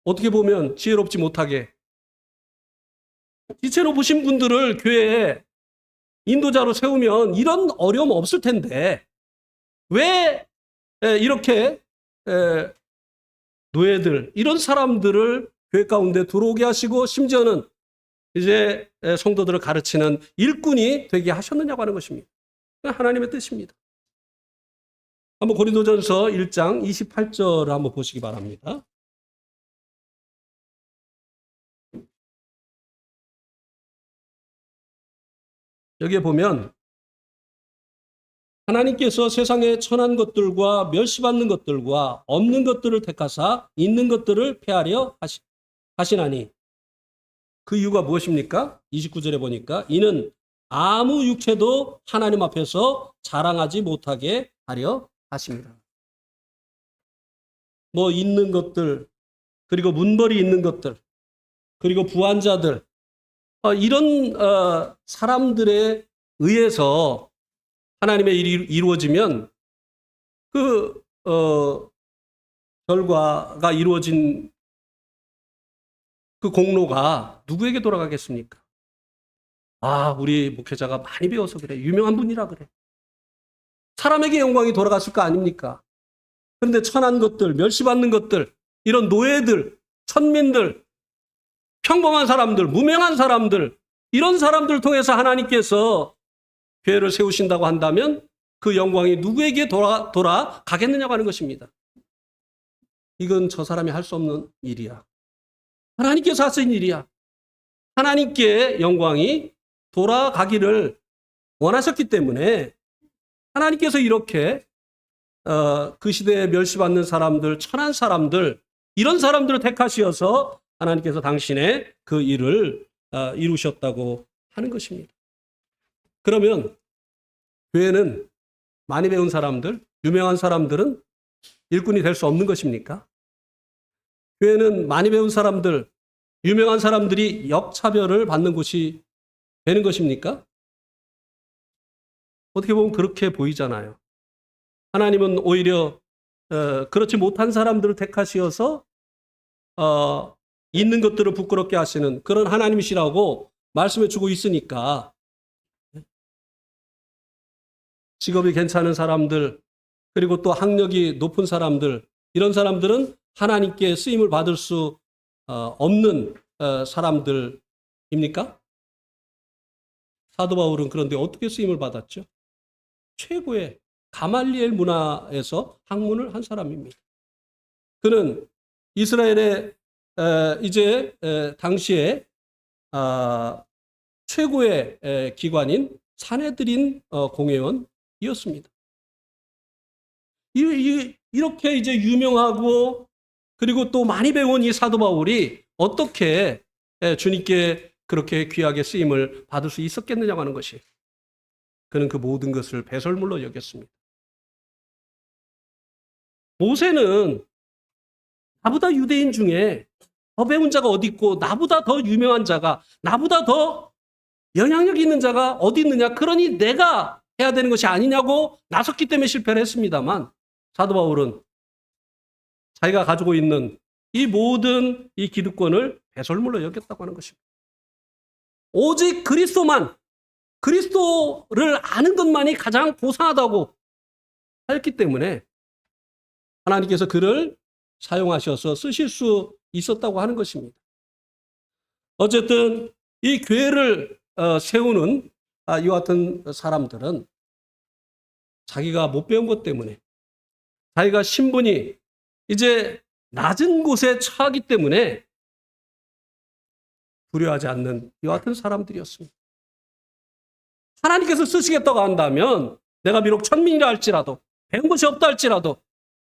어떻게 보면 지혜롭지 못하게 지혜로우신 분들을 교회에 인도자로 세우면 이런 어려움 없을 텐데 왜 이렇게 노예들, 이런 사람들을 교회 가운데 들어오게 하시고 심지어는 이제 성도들을 가르치는 일꾼이 되게 하셨느냐고 하는 것입니다. 하나님의 뜻입니다. 한번 고린도전서 1장 28절을 한번 보시기 바랍니다. 여기에 보면 하나님께서 세상에 천한 것들과 멸시받는 것들과 없는 것들을 택하사 있는 것들을 폐하려 하시나니, 그 이유가 무엇입니까? 29절에 보니까 이는 아무 육체도 하나님 앞에서 자랑하지 못하게 하려 하십니다. 뭐 있는 것들, 그리고 문벌이 있는 것들, 그리고 부한자들, 이런 사람들에 의해서 하나님의 일이 이루어지면 그 결과가 이루어진 그 공로가 누구에게 돌아가겠습니까? 우리 목회자가 많이 배워서 그래, 유명한 분이라 그래, 사람에게 영광이 돌아갔을 거 아닙니까? 그런데 천한 것들, 멸시받는 것들, 이런 노예들, 천민들, 평범한 사람들, 무명한 사람들, 이런 사람들 통해서 하나님께서 교회를 세우신다고 한다면 그 영광이 누구에게 돌아가겠느냐고 하는 것입니다. 이건 저 사람이 할 수 없는 일이야. 하나님께서 하신 일이야. 하나님께 영광이 돌아가기를 원하셨기 때문에 하나님께서 이렇게 그 시대에 멸시받는 사람들, 천한 사람들, 이런 사람들을 택하시어서 하나님께서 당신의 그 일을 이루셨다고 하는 것입니다. 그러면 교회는 많이 배운 사람들, 유명한 사람들은 일꾼이 될 수 없는 것입니까? 교회는 많이 배운 사람들, 유명한 사람들이 역차별을 받는 곳이 되는 것입니까? 어떻게 보면 그렇게 보이잖아요. 하나님은 오히려 그렇지 못한 사람들을 택하시어서 있는 것들을 부끄럽게 하시는 그런 하나님이시라고 말씀해 주고 있으니까 직업이 괜찮은 사람들, 그리고 또 학력이 높은 사람들, 이런 사람들은 하나님께 쓰임을 받을 수 없는 사람들입니까? 사도 바울은 그런데 어떻게 쓰임을 받았죠? 최고의 가말리엘 문화에서 학문을 한 사람입니다. 그는 이스라엘의 이제 당시에 최고의 기관인 산헤드린 공회원이었습니다. 이렇게 이제 유명하고 그리고 또 많이 배운 이 사도 바울이 어떻게 주님께 그렇게 귀하게 쓰임을 받을 수 있었겠느냐고 하는 것이, 그는 그 모든 것을 배설물로 여겼습니다. 모세는 나보다 유대인 중에 더 배운 자가 어디 있고 나보다 더 유명한 자가, 나보다 더 영향력 있는 자가 어디 있느냐, 그러니 내가 해야 되는 것이 아니냐고 나섰기 때문에 실패를 했습니다만, 사도 바울은 자기가 가지고 있는 이 모든 이 기득권을 배설물로 여겼다고 하는 것입니다. 오직 그리스도만, 그리스도를 아는 것만이 가장 고상하다고 했기 때문에 하나님께서 그를 사용하셔서 쓰실 수 있었다고 하는 것입니다. 어쨌든 이 교회를 세우는 이와 같은 사람들은 자기가 못 배운 것 때문에, 자기가 신분이 이제 낮은 곳에 처하기 때문에 두려워하지 않는 이와 같은 사람들이었습니다. 하나님께서 쓰시겠다고 한다면 내가 비록 천민이라 할지라도, 배운 것이 없다 할지라도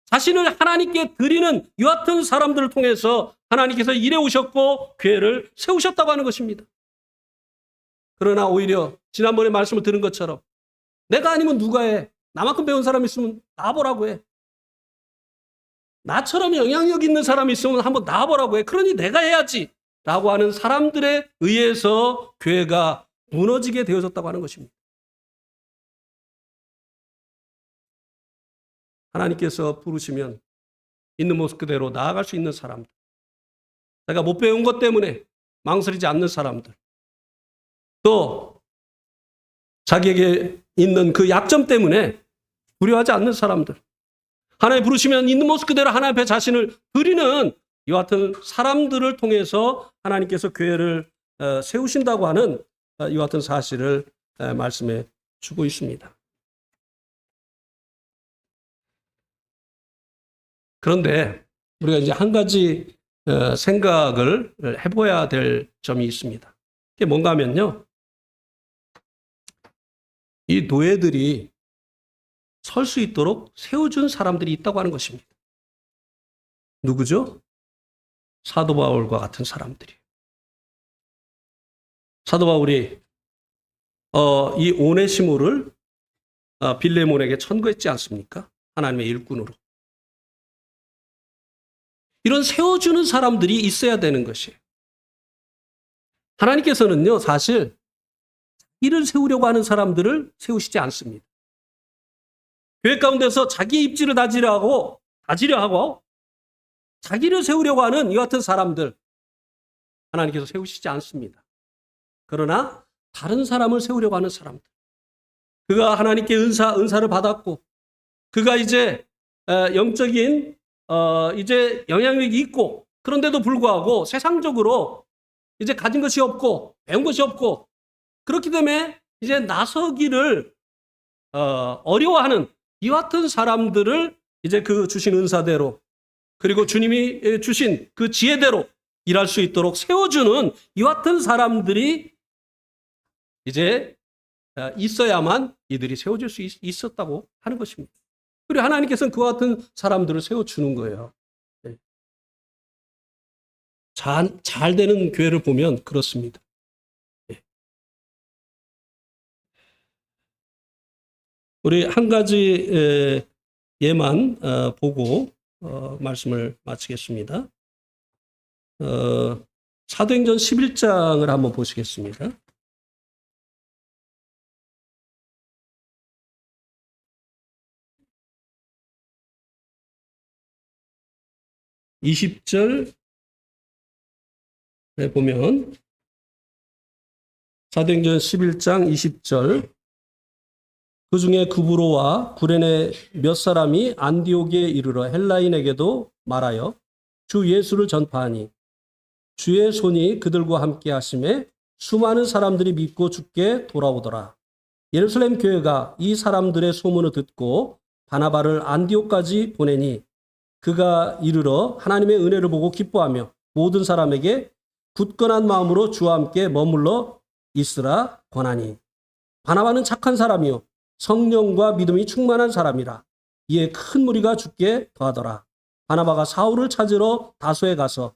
자신을 하나님께 드리는 이와 같은 사람들을 통해서 하나님께서 일해 오셨고 교회를 세우셨다고 하는 것입니다. 그러나 오히려 지난번에 말씀을 들은 것처럼 내가 아니면 누가 해? 나만큼 배운 사람이 있으면 나와보라고 해. 나처럼 영향력 있는 사람이 있으면 한번 나와보라고 해. 그러니 내가 해야지 라고 하는 사람들에 의해서 교회가 무너지게 되어졌다고 하는 것입니다. 하나님께서 부르시면 있는 모습 그대로 나아갈 수 있는 사람들, 내가 못 배운 것 때문에 망설이지 않는 사람들, 또 자기에게 있는 그 약점 때문에 두려워하지 않는 사람들, 하나님 부르시면 있는 모습 그대로 하나님 앞에 자신을 드리는 이와 같은 사람들을 통해서 하나님께서 교회를 세우신다고 하는 이와 같은 사실을 말씀해 주고 있습니다. 그런데 우리가 이제 한 가지 생각을 해봐야 될 점이 있습니다. 그게 뭔가 하면요, 이 노예들이 설 수 있도록 세워준 사람들이 있다고 하는 것입니다. 누구죠? 사도 바울과 같은 사람들이. 사도 바울이 이 오네시모를 빌레몬에게 천거했지 않습니까? 하나님의 일꾼으로. 이런 세워주는 사람들이 있어야 되는 것이에요. 하나님께서는요, 사실 이를 세우려고 하는 사람들을 세우시지 않습니다. 교회 가운데서 자기 입지를 다지려 하고 자기를 세우려고 하는 이 같은 사람들, 하나님께서 세우시지 않습니다. 그러나 다른 사람을 세우려고 하는 사람들, 그가 하나님께 은사를 받았고, 그가 이제 영적인 이제 영향력이 있고, 그런데도 불구하고 세상적으로 이제 가진 것이 없고 배운 것이 없고, 그렇기 때문에 이제 나서기를 어려워하는 이와 같은 사람들을 이제 그 주신 은사대로, 그리고 주님이 주신 그 지혜대로 일할 수 있도록 세워주는 이와 같은 사람들이 이제 있어야만 이들이 세워질 수 있었다고 하는 것입니다. 그리고 하나님께서는 그와 같은 사람들을 세워주는 거예요. 잘 되는 교회를 보면 그렇습니다. 우리 한 가지 예만 보고 말씀을 마치겠습니다. 사도행전 11장을 한번 보시겠습니다. 20절에 보면 사도행전 11장 20절, 그 중에 구브로와 구레네 몇 사람이 안디옥에 이르러 헬라인에게도 말하여 주 예수를 전파하니 주의 손이 그들과 함께 하심에 수많은 사람들이 믿고 주께 돌아오더라. 예루살렘 교회가 이 사람들의 소문을 듣고 바나바를 안디옥까지 보내니 그가 이르러 하나님의 은혜를 보고 기뻐하며 모든 사람에게 굳건한 마음으로 주와 함께 머물러 있으라 권하니, 바나바는 착한 사람이요 성령과 믿음이 충만한 사람이라. 이에 큰 무리가 주께 더하더라. 바나바가 사울을 찾으러 다소에 가서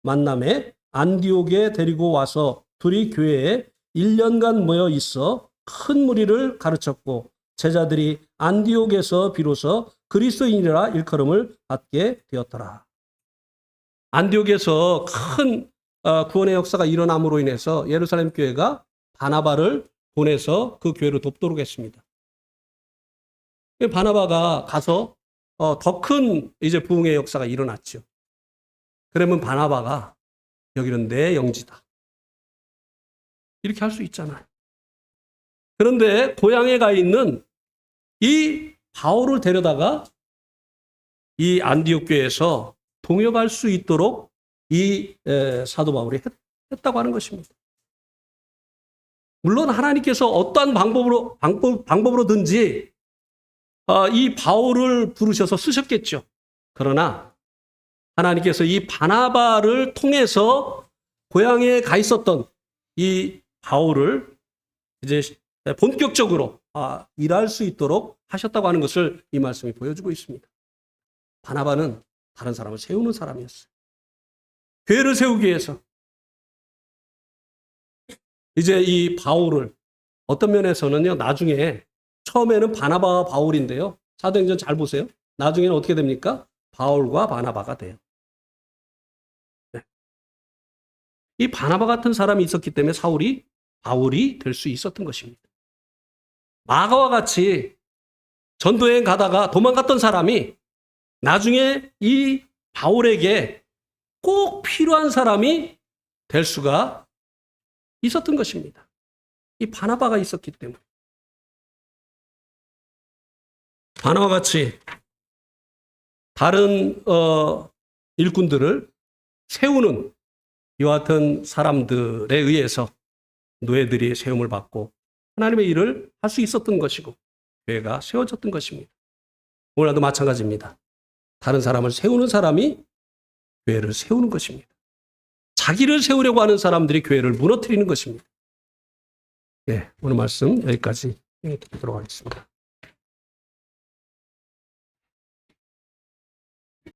만남에 안디옥에 데리고 와서 둘이 교회에 1년간 모여 있어 큰 무리를 가르쳤고 제자들이 안디옥에서 비로소 그리스도인이라 일컬음을 받게 되었더라. 안디옥에서 큰 구원의 역사가 일어남으로 인해서 예루살렘 교회가 바나바를 보내서 그 교회를 돕도록 했습니다. 바나바가 가서 더 큰 이제 부흥의 역사가 일어났죠. 그러면 바나바가 여기는 내 영지다. 이렇게 할 수 있잖아요. 그런데 고향에 가 있는 이 바울을 데려다가 이 안디옥 교회에서 동역할 수 있도록 이 사도 바울이 했다고 하는 것입니다. 물론 하나님께서 어떠한 방법으로든지 이 바울을 부르셔서 쓰셨겠죠. 그러나 하나님께서 이 바나바를 통해서 고향에 가 있었던 이 바울을 이제 본격적으로 일할 수 있도록 하셨다고 하는 것을 이 말씀이 보여주고 있습니다. 바나바는 다른 사람을 세우는 사람이었어요. 교회를 세우기 위해서 이제 이 바울을 어떤 면에서는요, 나중에 처음에는 바나바와 바울인데요. 사도행전 잘 보세요. 나중에는 어떻게 됩니까? 바울과 바나바가 돼요. 네. 이 바나바 같은 사람이 있었기 때문에 사울이 바울이 될 수 있었던 것입니다. 마가와 같이 전도여행 가다가 도망갔던 사람이 나중에 이 바울에게 꼭 필요한 사람이 될 수가 있었던 것입니다. 이 바나바가 있었기 때문에. 바나바와 같이 다른 일꾼들을 세우는 이와 같은 사람들에 의해서 노예들이 세움을 받고 하나님의 일을 할 수 있었던 것이고 교회가 세워졌던 것입니다. 오늘도 마찬가지입니다. 다른 사람을 세우는 사람이 교회를 세우는 것입니다. 자기를 세우려고 하는 사람들이 교회를 무너뜨리는 것입니다. 네, 오늘 말씀 여기까지 듣도록 하겠습니다.